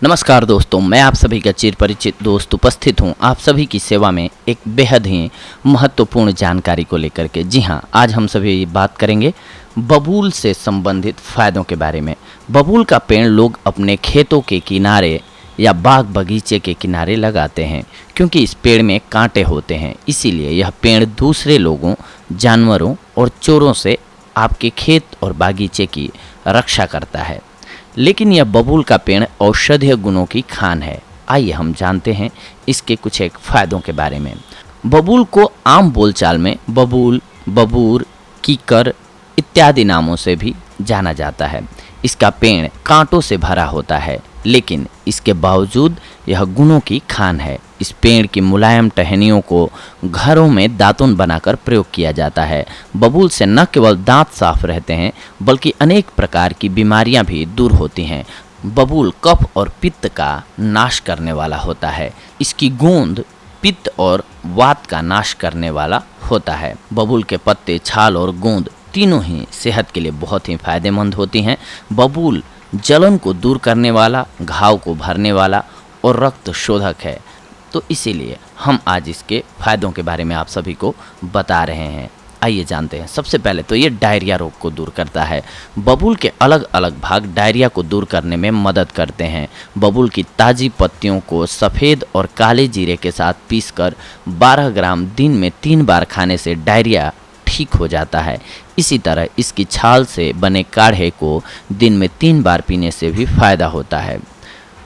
नमस्कार दोस्तों, मैं आप सभी का चिर परिचित दोस्त उपस्थित हूं आप सभी की सेवा में एक बेहद ही महत्वपूर्ण जानकारी को लेकर के। जी हां, आज हम सभी बात करेंगे बबूल से संबंधित फ़ायदों के बारे में। बबूल का पेड़ लोग अपने खेतों के किनारे या बाग बगीचे के किनारे लगाते हैं क्योंकि इस पेड़ में कांटे होते हैं। इसीलिए यह पेड़ दूसरे लोगों, जानवरों और चोरों से आपके खेत और बागीचे की रक्षा करता है। लेकिन यह बबूल का पेड़ औषधीय गुणों की खान है। आइए हम जानते हैं इसके कुछ एक फ़ायदों के बारे में। बबूल को आम बोलचाल में बबूल, बबूर, कीकर इत्यादि नामों से भी जाना जाता है। इसका पेड़ कांटों से भरा होता है, लेकिन इसके बावजूद यह गुणों की खान है। इस पेड़ की मुलायम टहनियों को घरों में दातुन बनाकर प्रयोग किया जाता है। बबूल से न केवल दांत साफ रहते हैं, बल्कि अनेक प्रकार की बीमारियां भी दूर होती हैं। बबूल कफ और पित्त का नाश करने वाला होता है। इसकी गूंद पित्त और वात का नाश करने वाला होता है। बबूल के पत्ते, छाल और गूंद तीनों ही सेहत के लिए बहुत ही फायदेमंद होती हैं। बबूल जलन को दूर करने वाला, घाव को भरने वाला और रक्त शोधक है। तो इसीलिए हम आज इसके फ़ायदों के बारे में आप सभी को बता रहे हैं। आइए जानते हैं। सबसे पहले तो ये डायरिया रोग को दूर करता है। बबूल के अलग अलग भाग डायरिया को दूर करने में मदद करते हैं। बबूल की ताज़ी पत्तियों को सफ़ेद और काले जीरे के साथ पीसकर 12 ग्राम दिन में 3 बार खाने से डायरिया ठीक हो जाता है। इसी तरह इसकी छाल से बने काढ़े को दिन में 3 बार पीने से भी फायदा होता है।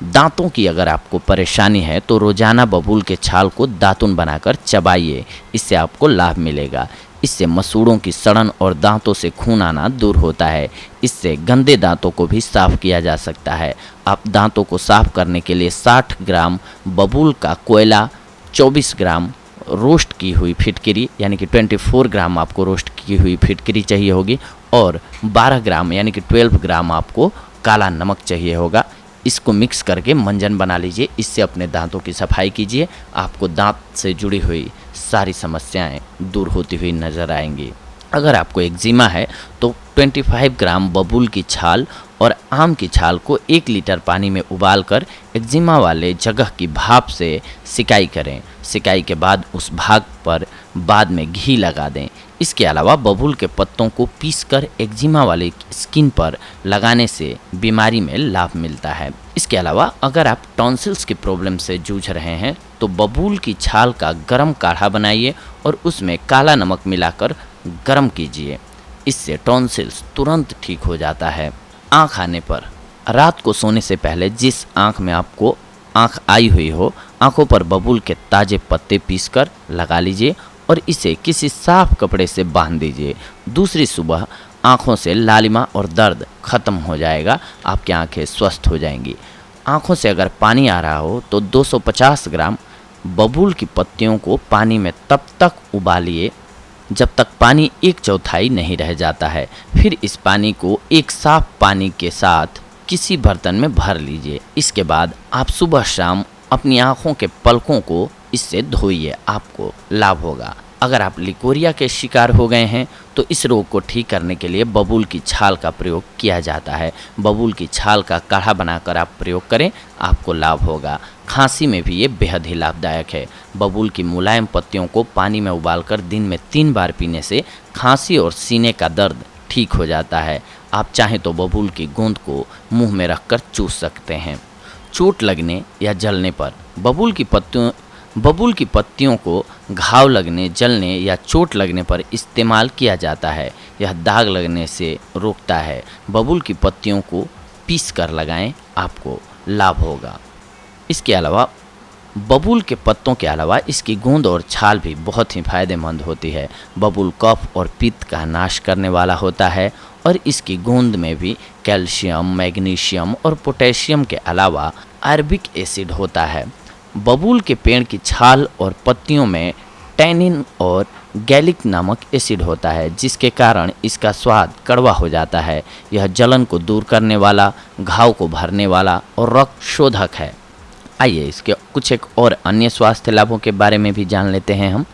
दांतों की अगर आपको परेशानी है तो रोजाना बबूल के छाल को दातुन बनाकर चबाइए, इससे आपको लाभ मिलेगा। इससे मसूड़ों की सड़न और दांतों से खून आना दूर होता है। इससे गंदे दांतों को भी साफ किया जा सकता है। आप दांतों को साफ करने के लिए 60 ग्राम बबूल का कोयला, 24 ग्राम रोस्ट की हुई फिटकरी यानी कि 24 ग्राम आपको रोस्ट की हुई फिटकरी चाहिए होगी और 12 ग्राम यानी कि 12 ग्राम आपको काला नमक चाहिए होगा। इसको मिक्स करके मंजन बना लीजिए। इससे अपने दांतों की सफाई कीजिए। आपको दांत से जुड़ी हुई सारी समस्याएं दूर होती हुई नज़र आएंगी। अगर आपको एक्जिमा है तो 25 ग्राम बबूल की छाल और आम की छाल को 1 लीटर पानी में उबालकर एक्जिमा वाले जगह की भाप से सिकाई करें। सिकाई के बाद उस भाग पर बाद में घी लगा दें। इसके अलावा बबूल के पत्तों को पीसकर एक्जिमा वाले स्किन पर लगाने से बीमारी में लाभ मिलता है। इसके अलावा अगर आप टॉन्सिल्स की प्रॉब्लम से जूझ रहे हैं तो बबूल की छाल का गर्म काढ़ा बनाइए और उसमें काला नमक मिलाकर गर्म कीजिए। इससे टॉन्सिल्स तुरंत ठीक हो जाता है। आँख आने पर रात को सोने से पहले जिस आँख में आपको आँख आई हुई हो, आँखों पर बबूल के ताज़े पत्ते पीसकर लगा लीजिए और इसे किसी साफ कपड़े से बांध दीजिए। दूसरी सुबह आँखों से लालिमा और दर्द खत्म हो जाएगा। आपकी आँखें स्वस्थ हो जाएंगी। आँखों से अगर पानी आ रहा हो तो 250 ग्राम बबूल की पत्तियों को पानी में तब तक उबालिए जब तक पानी 1/4 नहीं रह जाता है। फिर इस पानी को एक साफ पानी के साथ किसी बर्तन में भर लीजिए। इसके बाद आप सुबह शाम अपनी आँखों के पलकों को इससे धोइए, आपको लाभ होगा। अगर आप लिकोरिया के शिकार हो गए हैं तो इस रोग को ठीक करने के लिए बबूल की छाल का प्रयोग किया जाता है। बबूल की छाल का काढ़ा बनाकर आप प्रयोग करें, आपको लाभ होगा। खांसी में भी ये बेहद ही लाभदायक है। बबूल की मुलायम पत्तियों को पानी में उबालकर दिन में 3 बार पीने से खांसी और सीने का दर्द ठीक हो जाता है। आप चाहें तो बबूल की गूंद को मुंह में रखकर चूस सकते हैं। चोट लगने या जलने पर बबूल की पत्तियों को घाव लगने, जलने या चोट लगने पर इस्तेमाल किया जाता है। यह दाग लगने से रोकता है। बबूल की पत्तियों को पीस कर लगाएं, आपको लाभ होगा। इसके अलावा बबूल के पत्तों के अलावा इसकी गूंद और छाल भी बहुत ही फायदेमंद होती है। बबूल कफ और पित्त का नाश करने वाला होता है और इसकी गूंद में भी कैल्शियम, मैग्नीशियम और पोटेशियम के अलावा अरबिक एसिड होता है। बबूल के पेड़ की छाल और पत्तियों में टैनिन और गैलिक नामक एसिड होता है, जिसके कारण इसका स्वाद कड़वा हो जाता है। यह जलन को दूर करने वाला, घाव को भरने वाला और रक्त शोधक है। आइए इसके कुछ एक और अन्य स्वास्थ्य लाभों के बारे में भी जान लेते हैं हम।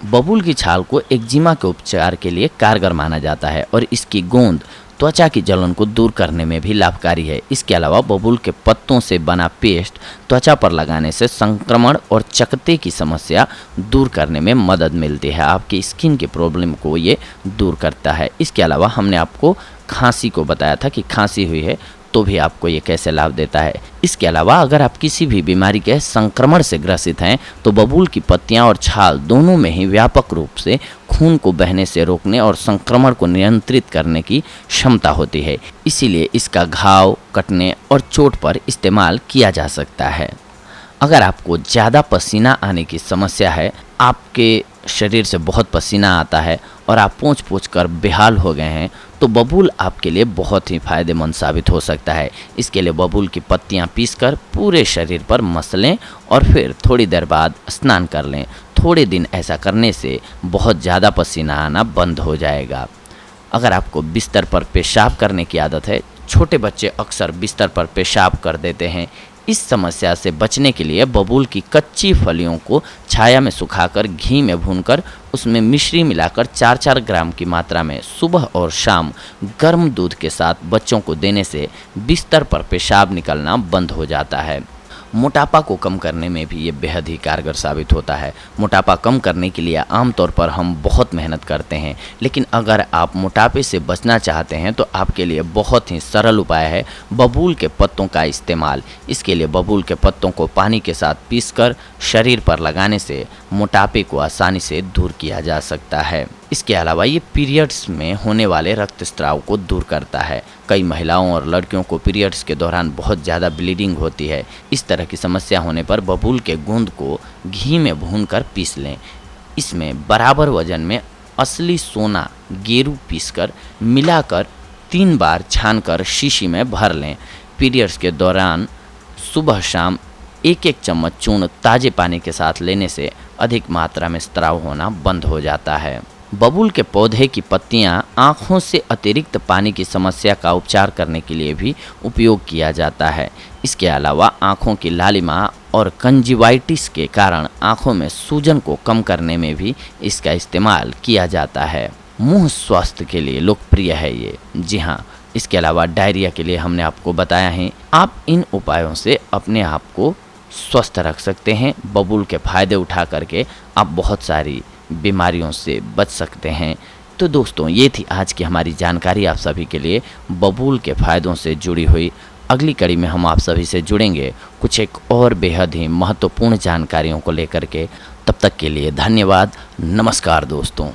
बबूल की छाल को एक्जिमा के उपचार के लिए कारगर माना जाता है और इसकी गूंद त्वचा की जलन को दूर करने में भी लाभकारी है। इसके अलावा बबूल के पत्तों से बना पेस्ट त्वचा पर लगाने से संक्रमण और चकत्ते की समस्या दूर करने में मदद मिलती है। आपकी स्किन की प्रॉब्लम को ये दूर करता है। इसके अलावा हमने आपको खांसी को बताया था कि खांसी हुई है तो भी आपको ये कैसे लाभ देता है। इसके अलावा अगर आप किसी भी बीमारी के संक्रमण से ग्रसित हैं तो बबूल की पत्तियां और छाल दोनों में ही व्यापक रूप से खून को बहने से रोकने और संक्रमण को नियंत्रित करने की क्षमता होती है। इसीलिए इसका घाव, कटने और चोट पर इस्तेमाल किया जा सकता है। अगर आपको ज़्यादा पसीना आने की समस्या है, आपके शरीर से बहुत पसीना आता है और आप पोंछ पोंछ कर बेहाल हो गए हैं, तो बबूल आपके लिए बहुत ही फायदेमंद साबित हो सकता है। इसके लिए बबूल की पत्तियां पीसकर पूरे शरीर पर मस लें और फिर थोड़ी देर बाद स्नान कर लें। थोड़े दिन ऐसा करने से बहुत ज़्यादा पसीना आना बंद हो जाएगा। अगर आपको बिस्तर पर पेशाब करने की आदत है, छोटे बच्चे अक्सर बिस्तर पर पेशाब कर देते हैं। इस समस्या से बचने के लिए बबूल की कच्ची फलियों को छाया में सुखाकर घी में भूनकर उसमें मिश्री मिलाकर 4-4 ग्राम की मात्रा में सुबह और शाम गर्म दूध के साथ बच्चों को देने से बिस्तर पर पेशाब निकलना बंद हो जाता है। मोटापा को कम करने में भी ये बेहद ही कारगर साबित होता है। मोटापा कम करने के लिए आमतौर पर हम बहुत मेहनत करते हैं, लेकिन अगर आप मोटापे से बचना चाहते हैं तो आपके लिए बहुत ही सरल उपाय है बबूल के पत्तों का इस्तेमाल। इसके लिए बबूल के पत्तों को पानी के साथ पीसकर शरीर पर लगाने से मोटापे को आसानी से दूर किया जा सकता है। इसके अलावा ये पीरियड्स में होने वाले रक्तस्राव को दूर करता है। कई महिलाओं और लड़कियों को पीरियड्स के दौरान बहुत ज़्यादा ब्लीडिंग होती है। इस तरह की समस्या होने पर बबूल के गूंद को घी में भूनकर पीस लें। इसमें बराबर वजन में असली सोना गेरू पीसकर मिलाकर 3 बार छानकर शीशी में भर लें। पीरियड्स के दौरान सुबह शाम 1-1 चम्मच चूर्ण ताज़े पानी के साथ लेने से अधिक मात्रा में स्राव होना बंद हो जाता है। बबूल के पौधे की पत्तियां आँखों से अतिरिक्त पानी की समस्या का उपचार करने के लिए भी उपयोग किया जाता है। इसके अलावा आँखों की लालिमा और कंजिवाइटिस के कारण आँखों में सूजन को कम करने में भी इसका इस्तेमाल किया जाता है। मुंह स्वास्थ्य के लिए लोकप्रिय है ये। जी हाँ, इसके अलावा डायरिया के लिए हमने आपको बताया है। आप इन उपायों से अपने आप को स्वस्थ रख सकते हैं। बबूल के फ़ायदे उठा करके आप बहुत सारी बीमारियों से बच सकते हैं। तो दोस्तों, ये थी आज की हमारी जानकारी आप सभी के लिए बबूल के फ़ायदों से जुड़ी हुई। अगली कड़ी में हम आप सभी से जुड़ेंगे कुछ एक और बेहद ही महत्वपूर्ण जानकारियों को लेकर के। तब तक के लिए धन्यवाद। नमस्कार दोस्तों।